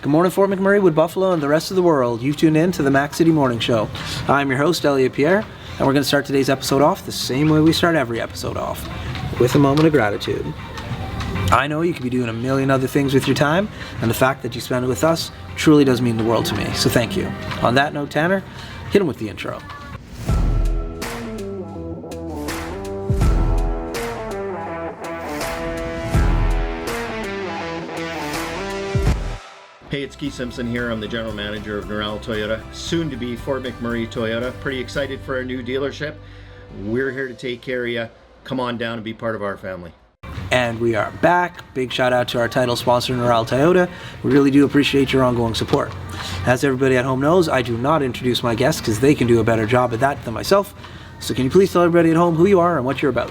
Good morning, Fort McMurray, Wood Buffalo, and the rest of the world. You've tuned in to the Mac City Morning Show. I'm your host, Elliot Pierre, and we're going to start today's episode off the same way we start every episode off, with a moment of gratitude. I know you could be doing a million other things with your time, and the fact that you spend it with us truly does mean the world to me, so thank you. On that note, Tanner, hit him with the intro. Hey, it's Keith Simpson here. I'm the general manager of Norel Toyota, soon to be Fort McMurray Toyota. Pretty excited for our new dealership. We're here to take care of you. Come on down and be part of our family. And we are back. Big shout out to our title sponsor, Norel Toyota. We really do appreciate your ongoing support. As everybody at home knows, I do not introduce my guests because they can do a better job at that than myself. So can you please tell everybody at home who you are and what you're about?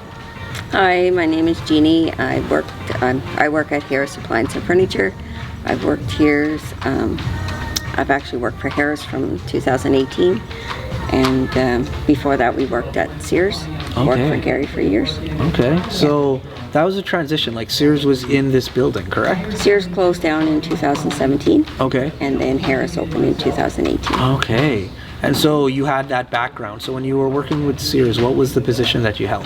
Hi, my name is Jeannie. I work at Harris Appliance and Furniture. I've worked here, I've actually worked for Harris from 2018, and before that we worked at Sears. Okay. Worked for Gary for years. Okay, so that was a transition, like Sears was in this building, correct? Sears closed down in 2017. Okay. And then Harris opened in 2018. Okay, and so you had that background. So when you were working with Sears, what was the position that you held?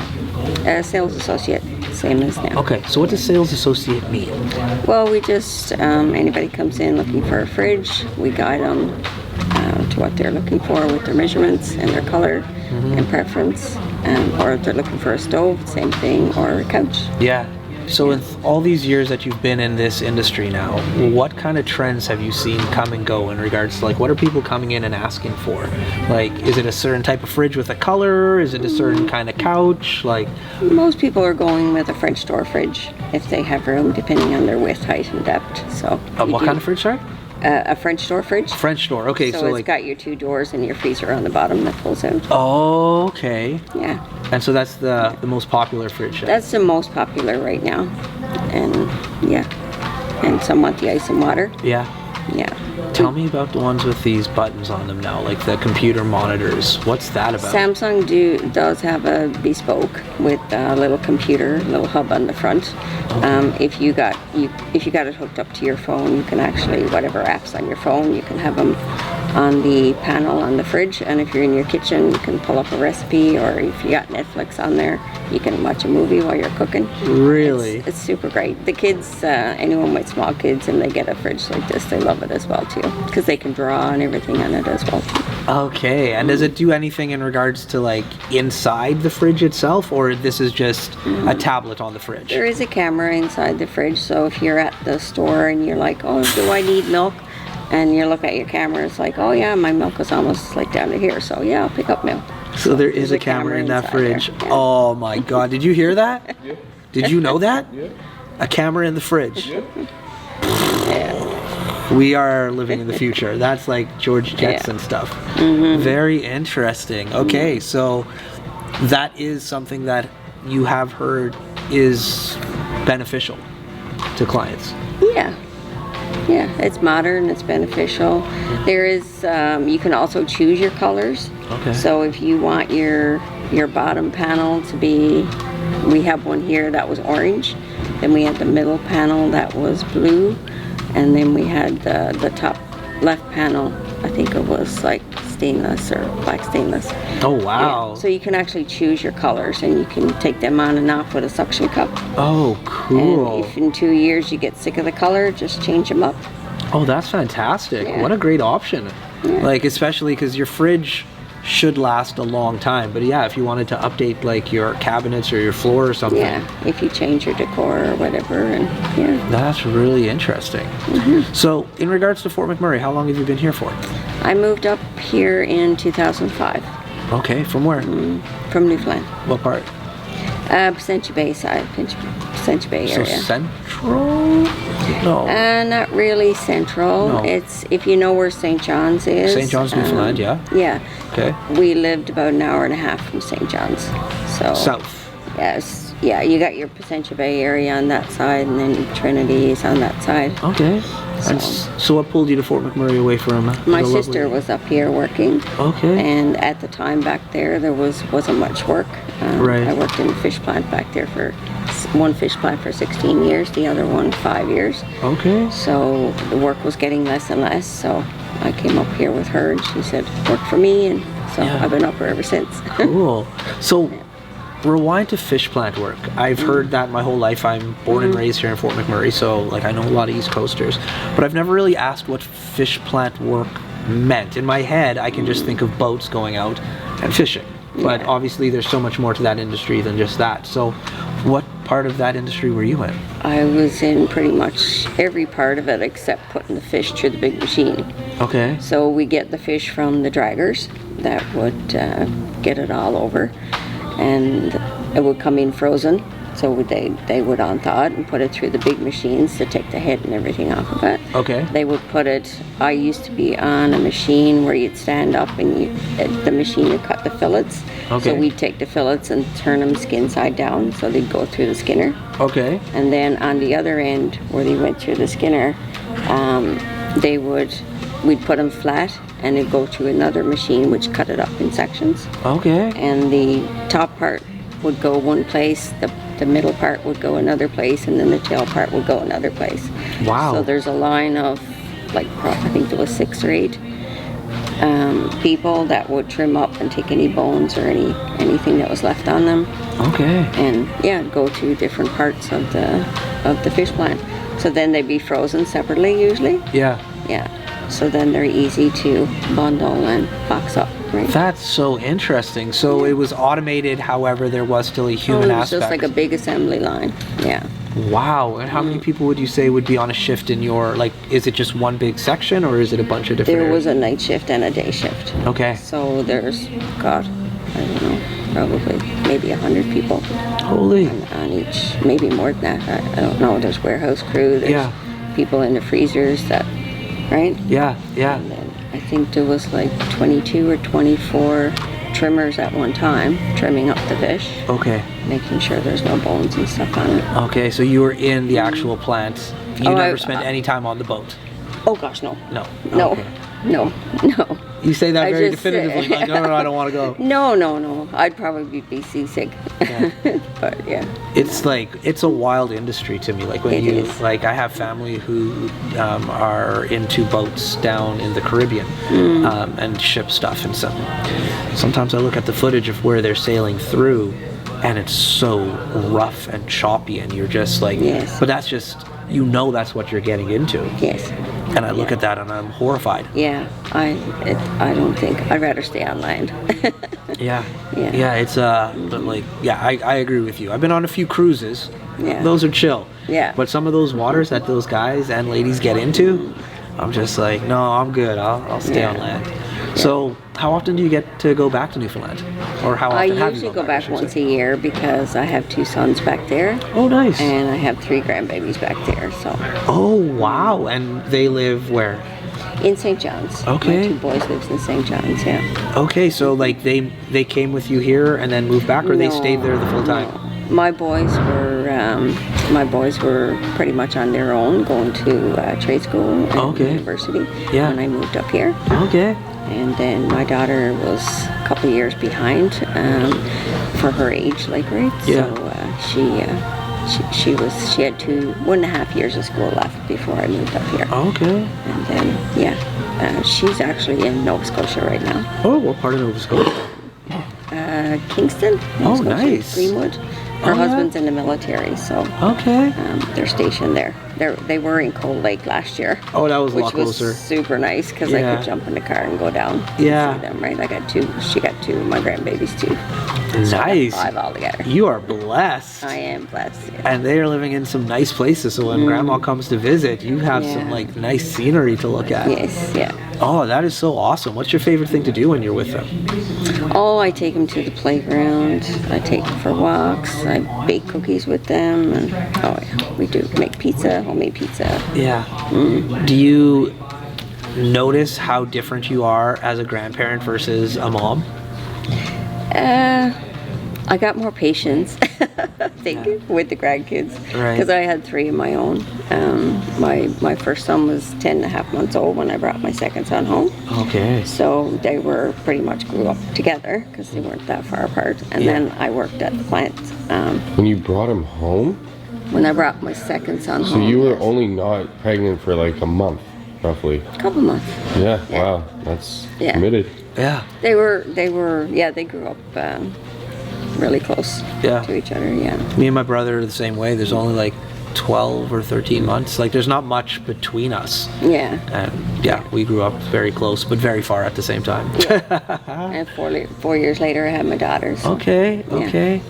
Sales associate, same as now. Okay, so what does sales associate mean? Well, we just, anybody comes in looking for a fridge, we guide them to what they're looking for with their measurements and their color and preference. Or if they're looking for a stove, same thing, or a couch. Yeah. So with all these years that you've been in this industry now, what kind of trends have you seen come and go in regards to, like, what are people coming in and asking for? Like, is it a certain type of fridge with a color? Is it a certain kind of couch? Like, most people are going with a French door fridge if they have room, depending on their width, height, and depth. So what kind of fridge, sorry? A French door fridge. French door, okay. So it's like, got your two doors and your freezer on the bottom that pulls out. Oh, okay. Yeah. And so that's the most popular fridge then? That's the most popular right now. And yeah. And some want the ice and water. Yeah. Yeah. Tell me about the ones with these buttons on them now, like the computer monitors. What's that about? Samsung does have a bespoke with a little computer, little hub on the front. Okay. If you got it hooked up to your phone, you can actually, whatever apps on your phone, you can have them on the panel on the fridge. And if you're in your kitchen, you can pull up a recipe, or if you got Netflix on there, you can watch a movie while you're cooking. Really? It's super great. The kids, anyone with small kids, and they get a fridge like this, they love it as well too, because they can draw and everything on it as well too. Okay, and does it do anything in regards to, like, inside the fridge itself, or this is just a tablet on the fridge? There is a camera inside the fridge, so if you're at the store and you're like, oh, do I need milk? And you look at your camera, it's like, oh yeah, my milk is almost like down to here, so yeah, I'll pick up milk. So there is a camera in that fridge. Yeah. Oh my God, did you hear that? Yeah. Did you know that? Yeah. A camera in the fridge. Yeah. Yeah. We are living in the future. That's like George Jetson stuff. Very interesting. Okay, so that is something that you have heard is beneficial to clients. Yeah. Yeah, it's modern, it's beneficial. There is, you can also choose your colors. Okay. So if you want your bottom panel to be, we have one here that was orange, then we had the middle panel that was blue, and then we had the top left panel, I think it was like stainless or black stainless. Oh wow. Yeah. So you can actually choose your colors, and you can take them on and off with a suction cup. Oh, cool. And if in 2 years you get sick of the color, just change them up. Oh, that's fantastic. Yeah. What a great option. Yeah. Like, especially because your fridge should last a long time. But yeah, if you wanted to update, like, your cabinets or your floor or something. Yeah, if you change your decor or whatever, and yeah. That's really interesting. So, in regards to Fort McMurray, how long have you been here for? I moved up here in 2005. Okay, from where? From Newfoundland. What part? Placentia Bay side, Placentia Bay So area. central? No. Not really central. No. It's, if you know where St. John's is. St. John's, Newfoundland, yeah. Yeah. Okay. We lived about an hour and a half from St. John's. So. South. Yes. Yeah, you got your Placentia Bay area on that side, and then Trinity is on that side. Okay. So what pulled you to Fort McMurray away from My the sister lovely- was up here working. Okay. And at the time back there wasn't much work. Right. I worked in a fish plant back there for one fish plant for 16 years, the other one 5 years. Okay. So the work was getting less and less. So I came up here with her, and she said, "Work for me," and so Yeah. I've been up here ever since. Cool. So, rewind to fish plant work. I've heard that my whole life. I'm born and raised here in Fort McMurray, so like I know a lot of East Coasters, but I've never really asked what fish plant work meant. In my head, I can just think of boats going out and fishing. But Yeah. obviously, there's so much more to that industry than just that. So, what part of that industry were you in? I was in pretty much every part of it except putting the fish through the big machine. Okay. So we get the fish from the draggers that would get it all over, and it would come in frozen. So they would unthaw it and put it through the big machines to take the head and everything off of it. Okay. They would put it. I used to be on a machine where you'd stand up and the machine would cut the fillets. Okay. So we'd take the fillets and turn them skin side down, so they'd go through the skinner. Okay. And then on the other end, where they went through the skinner, we'd put them flat, and it'd go through another machine which cut it up in sections. Okay. And the top part would go one place, the middle part would go another place, and then the tail part would go another place. Wow. So there's a line of, like, I think there was 6 or 8 people that would trim up and take any bones or anything that was left on them, Okay. and go to different parts of the fish plant. So then they'd be frozen separately usually. Yeah. Yeah. So then they're easy to bundle and box up, right? That's so interesting. So it was automated, however, there was still a human it was aspect. just like a big assembly line. Yeah. Wow. And how many people would you say would be on a shift in your, like, is it just one big section or is it a bunch of different There was areas? a night shift and a day shift. Okay. So there's, God, I don't know, probably maybe 100 people Holy. on each, maybe more than that. I don't know. There's warehouse crew. There's Yeah. people in the freezers that, right? Yeah, yeah. And then I think there was like 22 or 24 trimmers at one time trimming up the fish, Okay. making sure there's no bones and stuff on it. Okay, so you were in the actual plant. You Oh, never I- spent any time on the boat? Oh gosh, no. No. No. Okay. No. You say that I very just, definitively. Like, no, I don't want to go. No. I'd probably be seasick. Yeah. But yeah. It's like, it's a wild industry to me. Like when It you, is. like I have family who are into boats down in the Caribbean and ship stuff and stuff. Sometimes I look at the footage of where they're sailing through and it's so rough and choppy and you're just like, Yes. but that's just, you know that's what you're getting into. Yes. And I look at that and I'm horrified. Yeah. I don't think I'd rather stay on land. Yeah. Yeah. Yeah, it's but like, yeah, I agree with you. I've been on a few cruises. Yeah. Those are chill. Yeah. But some of those waters that those guys and ladies get into, I'm just like, no, I'm good. I'll stay on Yeah. land. So, how often do you get to go back to Newfoundland? Or how I often have you usually gone go back I should once say? a year because I have 2 sons back there. Oh, nice. And I have 3 grandbabies back there, so Oh, wow. And they live where? in St. John's. Okay. My 2 boys lives in St. John's, yeah. Okay, so like they came with you here and then moved back, or they No, stayed there the full time? no. My boys were pretty much on their own, going to trade school and Okay. university Yeah. when I moved up here. Okay. And then my daughter was a couple of years behind for her age, like, right? Yeah. So she had 1.5 years of school left before I moved up here. Okay. And then, she's actually in Nova Scotia right now. Oh, what part of Nova Scotia? Kingston. Oh, Nova Scotia, nice. Greenwood. Her Oh, yeah. husband's in the military, so Okay. they're stationed there. They were in Cold Lake last year. Oh, that was a Which lot was closer. super nice because I Yeah. could jump in the car and go down Yeah. and see them, right? I got 2. She got 2 of my grandbabies too. Nice. 5 altogether. You are blessed. I am blessed. Yeah. And they are living in some nice places, so when grandma comes to visit, you have some Yeah. like nice scenery to look at. Yes, yeah. Oh, that is so awesome. What's your favorite thing to do when you're with them? Oh, I take them to the playground. I take them for walks. I bake cookies with them. And, oh, yeah, we do make pizza, homemade pizza. Yeah. Do you notice how different you are as a grandparent versus a mom? I got more patience. think, with the grandkids. Right. Because I had 3 of my own. My first son was 10 and a half months old when I brought my second son home. Okay. So they were pretty much grew up together because they weren't that far apart. And Yeah. then I worked at the plant When you brought him home, when I brought my second son so home. you were yes. only not pregnant for like a month, roughly. Couple months. Yeah. Yeah. Wow. That's Yeah. committed. Yeah. They were, yeah, they grew up really close Yeah. to each other, yeah. Me and my brother are the same way. There's only like 12 or 13 months. Like, there's not much between us. Yeah. And yeah, we grew up very close, but very far at the same time. And 4 years later, I had my daughters. Okay. Okay.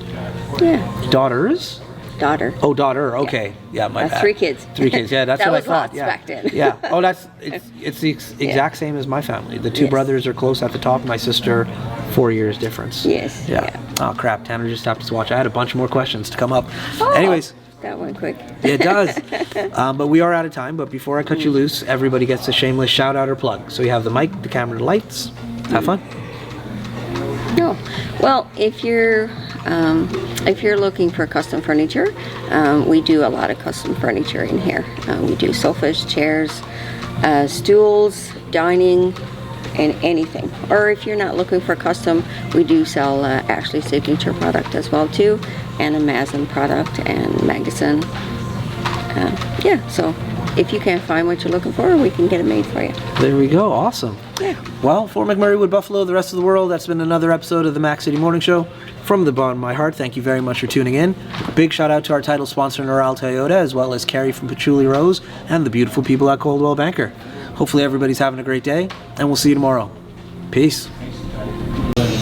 Yeah. Daughters? Daughter. Oh, daughter. Okay. Yeah, my That's bad. 3 kids. 3 kids. Yeah, that's That what was I thought. lots Yeah. back then. Yeah. Oh, it's the exact same as my family. The 2 Yes. brothers are close at the top. My sister, 4 years difference. Yes, Yeah. yeah. Oh crap! Tanner just tapped his watch. I had a bunch more questions to come up. Oh, Anyways. that went quick. It does. But we are out of time. But before I cut you loose, everybody gets a shameless shout out or plug. So you have the mic, the camera, the lights. Have fun. No. Well, if you're looking for custom furniture, we do a lot of custom furniture in here. We do sofas, chairs, stools, dining, and anything. Or if you're not looking for custom, we do sell Ashley Signature product as well too, and a Mazin product and Magazine. Yeah, so if you can't find what you're looking for, we can get it made for you. There we go. Awesome. Yeah. Well, for McMurray, Wood Buffalo, the rest of the world, that's been another episode of the Mac City Morning Show. From the bottom of my heart, thank you very much for tuning in. Big shout out to our title sponsor, Noral Toyota, as well as Carrie from Patchouli Rose and the beautiful people at Coldwell Banker. Hopefully everybody's having a great day, and we'll see you tomorrow. Peace.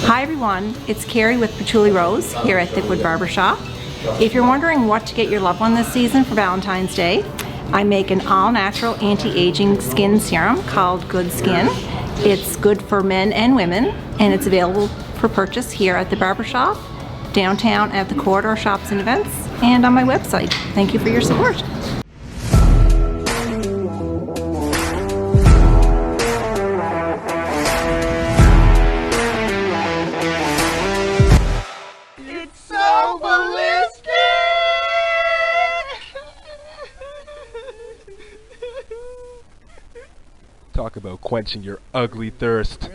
Hi everyone, it's Carrie with Patchouli Rose here at Thickwood Barbershop. If you're wondering what to get your loved one this season for Valentine's Day, I make an all-natural anti-aging skin serum called Good Skin. It's good for men and women, and it's available for purchase here at the Barbershop, downtown at the Corridor Shops and Events, and on my website. Thank you for your support. Talk about quenching your ugly thirst.